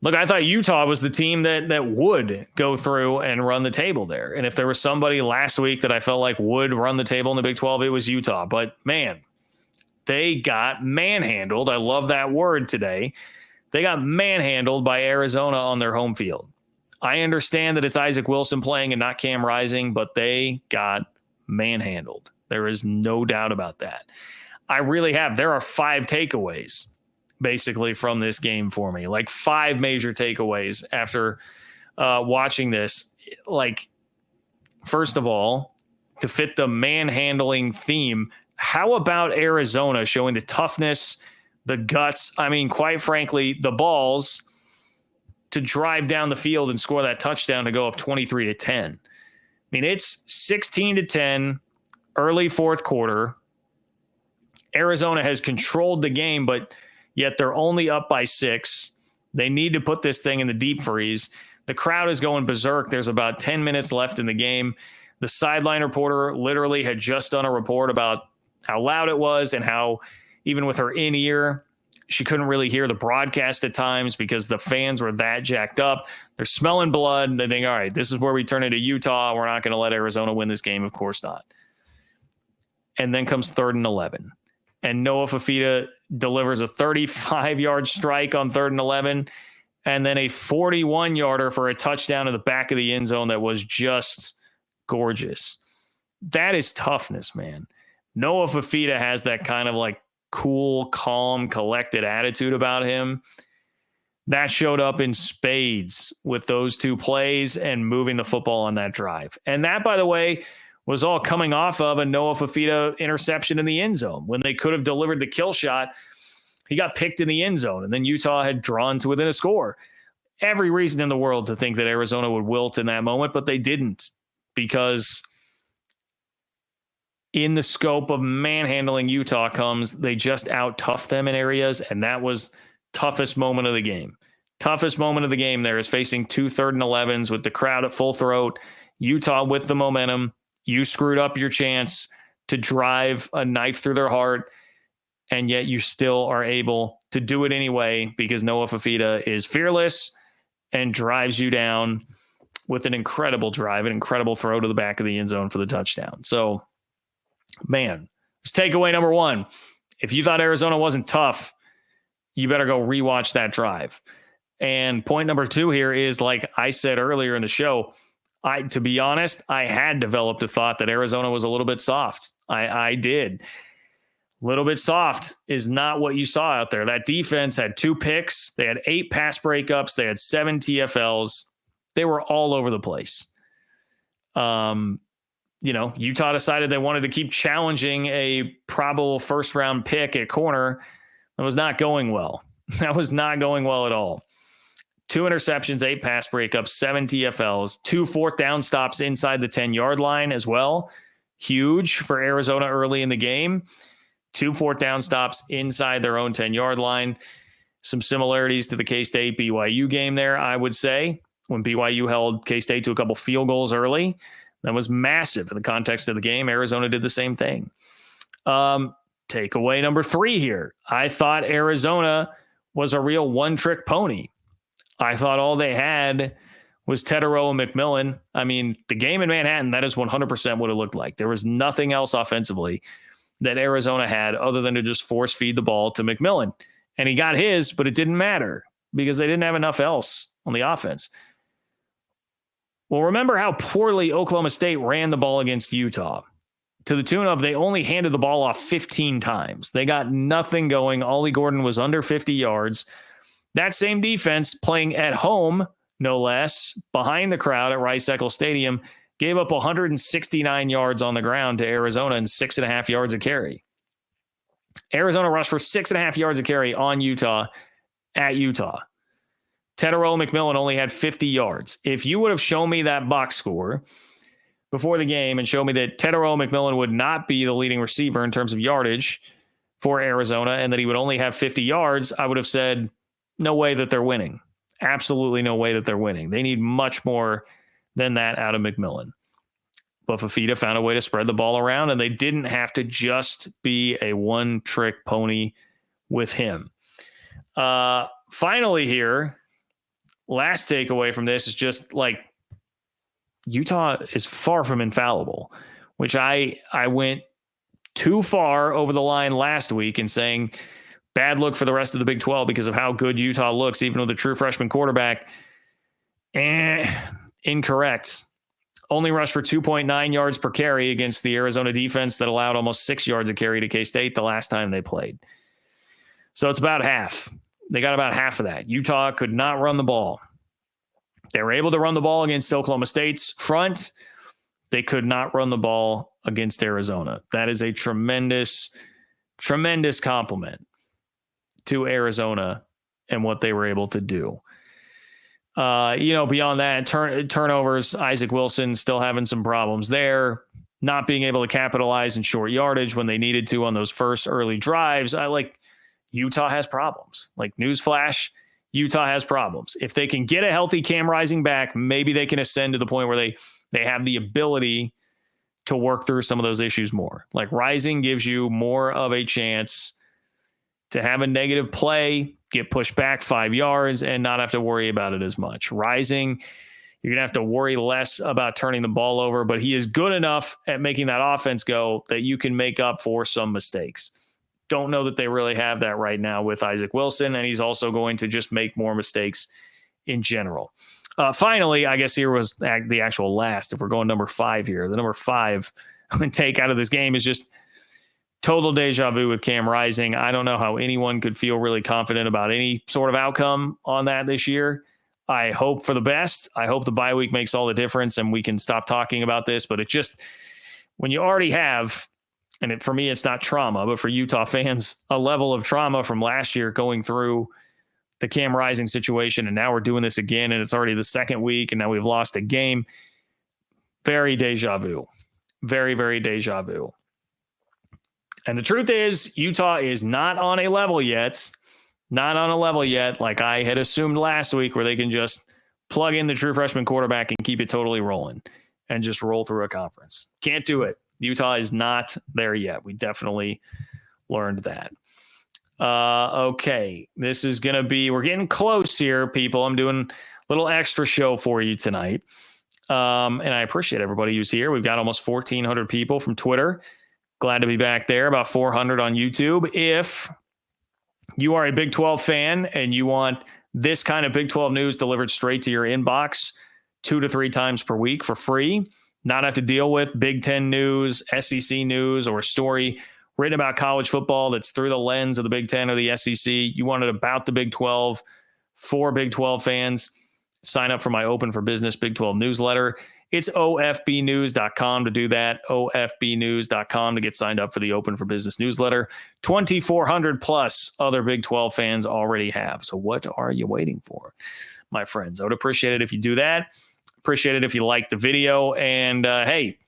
Look, I thought Utah was the team that would go through and run the table there. And if there was somebody last week that I felt like would run the table in the Big 12, it was Utah. But, man, they got manhandled. I love that word today. They got manhandled by Arizona on their home field. I understand that it's Isaac Wilson playing and not Cam Rising, but they got manhandled. There is no doubt about that. There are 5 takeaways basically from this game for me, like 5 major takeaways after watching this. Like, first of all, to fit the manhandling theme, how about Arizona showing the toughness, the guts, I mean, quite frankly, the balls to drive down the field and score that touchdown to go up 23-10. I mean, it's 16-10 early fourth quarter. Arizona has controlled the game, but yet they're only up by 6. They need to put this thing in the deep freeze. The crowd is going berserk. There's about 10 minutes left in the game. The sideline reporter literally had just done a report about how loud it was and how even with her in-ear, she couldn't really hear the broadcast at times because the fans were that jacked up. They're smelling blood. And they think, all right, this is where we turn into Utah. We're not going to let Arizona win this game. Of course not. And then comes 3rd and 11. And Noah Fafita delivers a 35-yard strike on 3rd and 11, and then a 41-yarder for a touchdown in the back of the end zone that was just gorgeous. That is toughness, man. Noah Fafita has that kind of like cool, calm, collected attitude about him. That showed up in spades with those 2 plays and moving the football on that drive. And that, by the way, was all coming off of a Noah Fafita interception in the end zone. When they could have delivered the kill shot, he got picked in the end zone, and then Utah had drawn to within a score. Every reason in the world to think that Arizona would wilt in that moment, but they didn't, because in the scope of manhandling Utah comes, they just out-tough them in areas, and that was toughest moment of the game. Toughest moment of the game there is facing 2 3rd and 11s with the crowd at full throat, Utah with the momentum. You screwed up your chance to drive a knife through their heart, and yet you still are able to do it anyway because Noah Fafita is fearless and drives you down with an incredible drive, an incredible throw to the back of the end zone for the touchdown. So, man, it's takeaway number 1. If you thought Arizona wasn't tough, you better go rewatch that drive. And point number 2 here is, like I said earlier in the show, to be honest, I had developed a thought that Arizona was a little bit soft. I did. Little bit soft is not what you saw out there. That defense had 2 picks. They had 8 pass breakups. They had 7 TFLs. They were all over the place. Utah decided they wanted to keep challenging a probable first-round pick at corner. That was not going well. That was not going well at all. 2 interceptions, 8 pass breakups, 7 TFLs, 2 4th down stops inside the 10-yard line as well. Huge for Arizona early in the game. 2 4th down stops inside their own 10-yard line. Some similarities to the K-State BYU game there, I would say, when BYU held K-State to a couple field goals early. That was massive in the context of the game. Arizona did the same thing. Takeaway number 3 here. I thought Arizona was a real one-trick pony. I thought all they had was Tetero and McMillan. I mean, the game in Manhattan, that is 100% what it looked like. There was nothing else offensively that Arizona had other than to just force feed the ball to McMillan. And he got his, but it didn't matter because they didn't have enough else on the offense. Well, remember how poorly Oklahoma State ran the ball against Utah, to the tune of they only handed the ball off 15 times. They got nothing going. Ollie Gordon was under 50 yards. That same defense, playing at home, no less, behind the crowd at Rice-Eccles Stadium, gave up 169 yards on the ground to Arizona and 6.5 yards a carry. Arizona rushed for 6.5 yards a carry on Utah at Utah. Tetero McMillan only had 50 yards. If you would have shown me that box score before the game and showed me that Tetero McMillan would not be the leading receiver in terms of yardage for Arizona and that he would only have 50 yards, I would have said, no way that they're winning. Absolutely no way that they're winning. They need much more than that out of McMillan. But Fafita found a way to spread the ball around, and they didn't have to just be a one-trick pony with him. Finally here, last takeaway from this is just like Utah is far from infallible, which I went too far over the line last week in saying bad look for the rest of the Big 12 because of how good Utah looks, even with a true freshman quarterback. Incorrect. Only rushed for 2.9 yards per carry against the Arizona defense that allowed almost 6 yards a carry to K-State the last time they played. So it's about half. They got about half of that. Utah could not run the ball. They were able to run the ball against Oklahoma State's front. They could not run the ball against Arizona. That is a tremendous, tremendous compliment to Arizona and what they were able to do. Beyond that, turnovers, Isaac Wilson still having some problems there, not being able to capitalize in short yardage when they needed to on those first early drives. Utah has problems. Like, newsflash, Utah has problems. If they can get a healthy Cam Rising back, maybe they can ascend to the point where they have the ability to work through some of those issues more. Like, Rising gives you more of a chance to have a negative play, get pushed back 5 yards, and not have to worry about it as much. Rising, you're going to have to worry less about turning the ball over, but he is good enough at making that offense go that you can make up for some mistakes. Don't know that they really have that right now with Isaac Wilson, and he's also going to just make more mistakes in general. Finally, I guess here was the actual last, if we're going number 5 here. The number 5 take out of this game is just total deja vu with Cam Rising. I don't know how anyone could feel really confident about any sort of outcome on that this year. I hope for the best. I hope the bye week makes all the difference and we can stop talking about this. But it just, when you already have, and for me, it's not trauma, but for Utah fans, a level of trauma from last year going through the Cam Rising situation, and now we're doing this again, and it's already the second week, and now we've lost a game. Very deja vu. Very, very deja vu. And the truth is, Utah is not on a level yet. Not on a level yet, like I had assumed last week, where they can just plug in the true freshman quarterback and keep it totally rolling and just roll through a conference. Can't do it. Utah is not there yet. We definitely learned that. Okay, this is going to be, we're getting close here, people. I'm doing a little extra show for you tonight. And I appreciate everybody who's here. We've got almost 1,400 people from Twitter. Glad to be back there. About 400 on YouTube. If you are a Big 12 fan and you want this kind of Big 12 news delivered straight to your inbox 2 to 3 times per week for free, not have to deal with Big 10 news, SEC news, or a story written about college football that's through the lens of the Big 10 or the SEC. You want it about the Big 12 for Big 12 fans. Sign up for my Open for Business Big 12 newsletter. It's ofbnews.com to do that. ofbnews.com to get signed up for the Open for Business newsletter. 2,400 plus other Big 12 fans already have. So what are you waiting for, my friends? I would appreciate it if you do that. Appreciate it if you like the video. And hey,